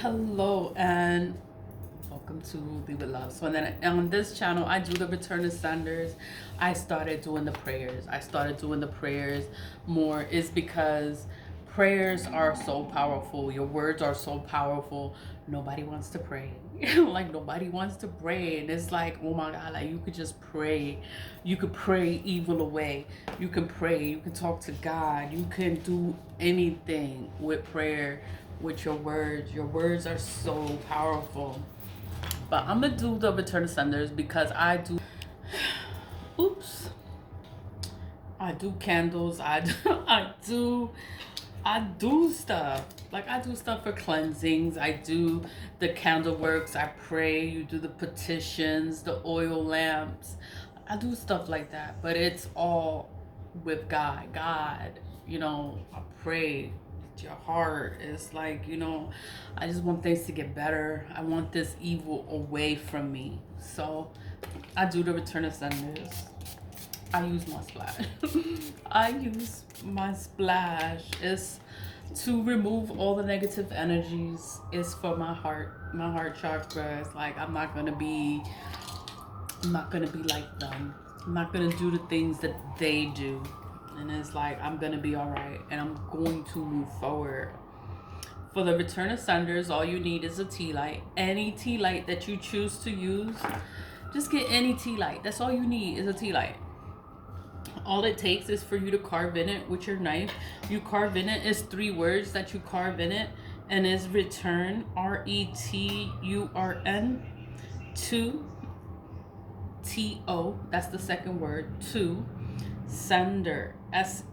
Hello and welcome to Leave With Love. So and then on this channel I do the return to senders. I started doing the prayers. More is because prayers are so powerful. Your words are so powerful. Nobody wants to pray. Like nobody wants to pray. And it's like, oh my God, like you could just pray. You could pray evil away. You can pray. You can talk to God. You can do anything with prayer, with your words. Your words are so powerful. But I'm gonna do the return to senders because I do oops. I do candles. I do stuff. Like I do stuff for cleansings. I do the candle works. I pray. You do the petitions, the oil lamps. I do stuff like that. But it's all with God. God, I pray with your heart. It's like, I just want things to get better. I want this evil away from me. So I do the return of senders. I use my splash. I use my splash. It's to remove all the negative energies. It's for my heart chakra. It's like I'm not gonna be like them. I'm not gonna do the things that they do. And it's like I'm gonna be alright and I'm going to move forward. For the return of senders, all you need is a tea light. Any tea light that you choose to use, just get any tea light. That's all you need is a tea light. All it takes is for you to carve in it with your knife. You carve in it, it's 3 words that you carve in it, and is return, return, to to, that's the second word, to sender, sender. That's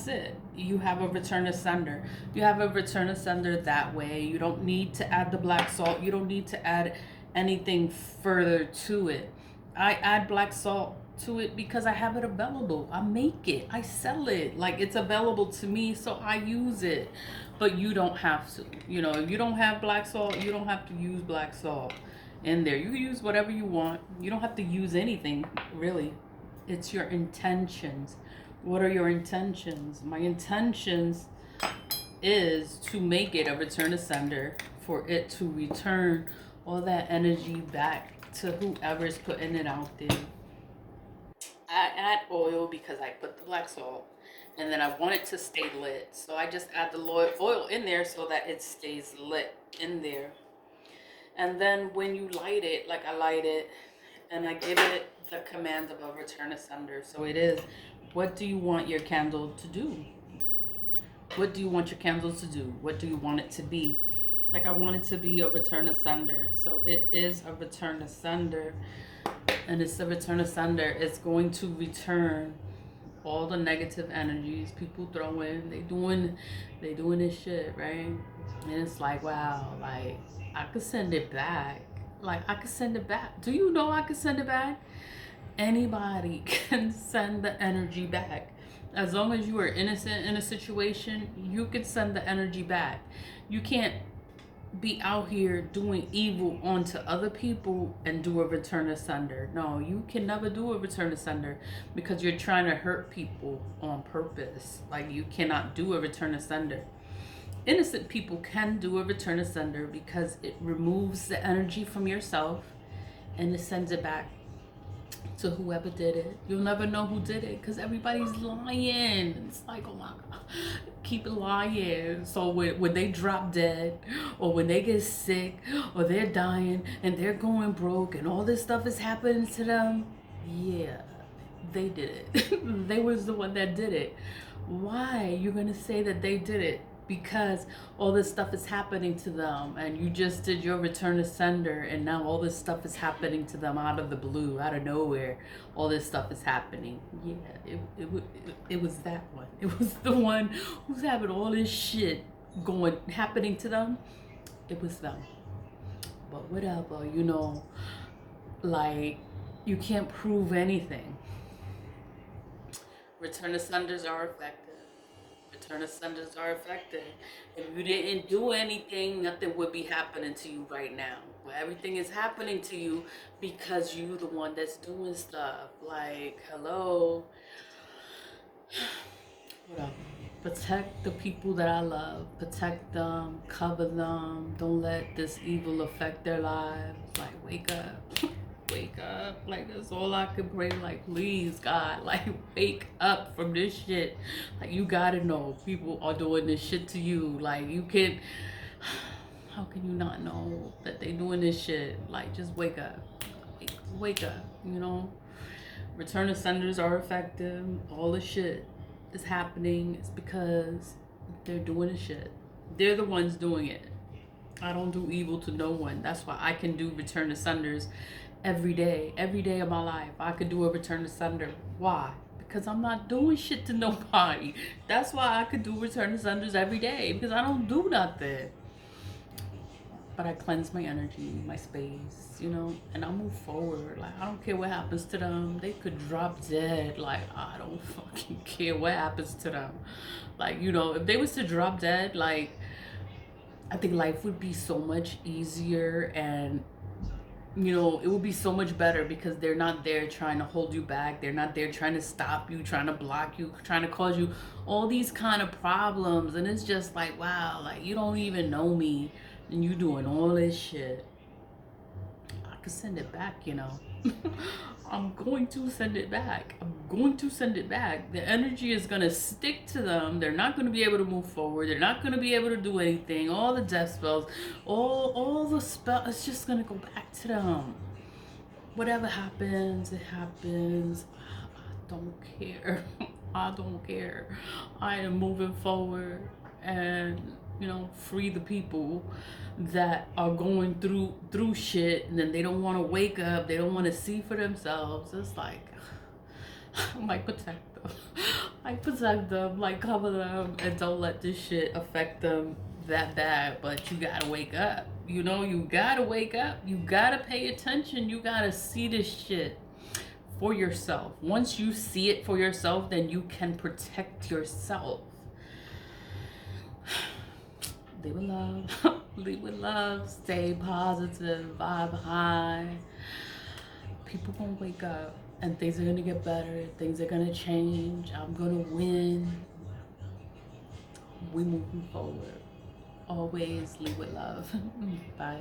it. You have a return to sender. You have a return to sender that way. You don't need to add the black salt. You don't need to add anything further to it. I add black salt to it because I have it available. I make it. I sell it. Like it's available to me, so I use it. But you don't have to. If you don't have black salt, you don't have to use black salt in there. You can use whatever you want. You don't have to use anything, really. It's your intentions. What are your intentions? My intentions is to make it a return to sender, for it to return all that energy back to whoever's putting it out there. I add oil because I put the black salt and then I want it to stay lit. So I just add the oil in there so that it stays lit in there. And then when you light it, like I light it and I give it the command of a return to sender. So it is, what do you want your candle to do? What do you want your candles to do? What do you want it to be? Like I want it to be a return to sender. So it is a return to sender. And it's a return to sender. It's going to return all the negative energies people throw in. They doing this shit, right? And it's like, wow, like I could send it back. Like I could send it back. Do you know I could send it back? Anybody can send the energy back. As long as you are innocent in a situation, you can send the energy back. You can't be out here doing evil onto other people and do a return to sender. No, you can never do a return to sender because you're trying to hurt people on purpose. Like you cannot do a return to sender. Innocent people can do a return to sender because it removes the energy from yourself and it sends it back to whoever did it. You'll never know who did it because everybody's lying. It's like, oh my God, keep lying. So when they drop dead or when they get sick or they're dying and they're going broke and all this stuff is happening to them, yeah, they did it. They was the one that did it. Why you're gonna say that they did it? Because all this stuff is happening to them and you just did your return to sender and now all this stuff is happening to them out of the blue, out of nowhere. All this stuff is happening. Yeah, it was that one. It was the one who's having all this shit happening to them. It was them. But whatever, like you can't prove anything. Return to senders are effective. Return to senders are effective. If you didn't do anything, nothing would be happening to you right now. But everything is happening to you because you the one that's doing stuff. Like, hello. What up? Protect the people that I love. Protect them. Cover them. Don't let this evil affect their lives. Like, wake up. Wake up. Like, that's all I could pray. Like, please, God, like, wake up from this shit. Like, you gotta know people are doing this shit to you. Like, you can, how can you not know that they doing this shit? Like, just wake up. Wake up, you know? Return to senders are effective. All the shit is happening. It's because they're doing the shit. They're the ones doing it. I don't do evil to no one. That's why I can do return to senders every day of my life. I could do a return to sender. Why? Because I'm not doing shit to nobody. That's why I could do return to senders every day, because I don't do nothing. But I cleanse my energy, my space, you know, and I move forward. Like, I don't care what happens to them. They could drop dead. Like, I don't fucking care what happens to them. Like, you know, if they was to drop dead, like, I think life would be so much easier, and you know, it would be so much better, because they're not there trying to hold you back. They're not there trying to stop you, trying to block you, trying to cause you all these kind of problems. And it's just like, wow, like, you don't even know me and you doing all this shit. I could send it back, you know. I'm going to send it back. I'm going to send it back. The energy is going to stick to them. They're not going to be able to move forward. They're not going to be able to do anything. All the death spells, all the spells, it's just going to go back to them. Whatever happens, it happens. I don't care. I don't care. I am moving forward, and you know, free the people that are going through shit, and then they don't want to wake up. They don't want to see for themselves. It's like, I might protect them. I protect them, like, cover them, and don't let this shit affect them that bad. But you gotta wake up. You know, you gotta wake up. You gotta pay attention. You gotta see this shit for yourself. Once you see it for yourself, then you can protect yourself. Leave with love. Leave with love. Stay positive. Vibe high. People gonna wake up, and things are gonna get better. Things are gonna change. I'm gonna win. We moving forward. Always leave with love. Bye.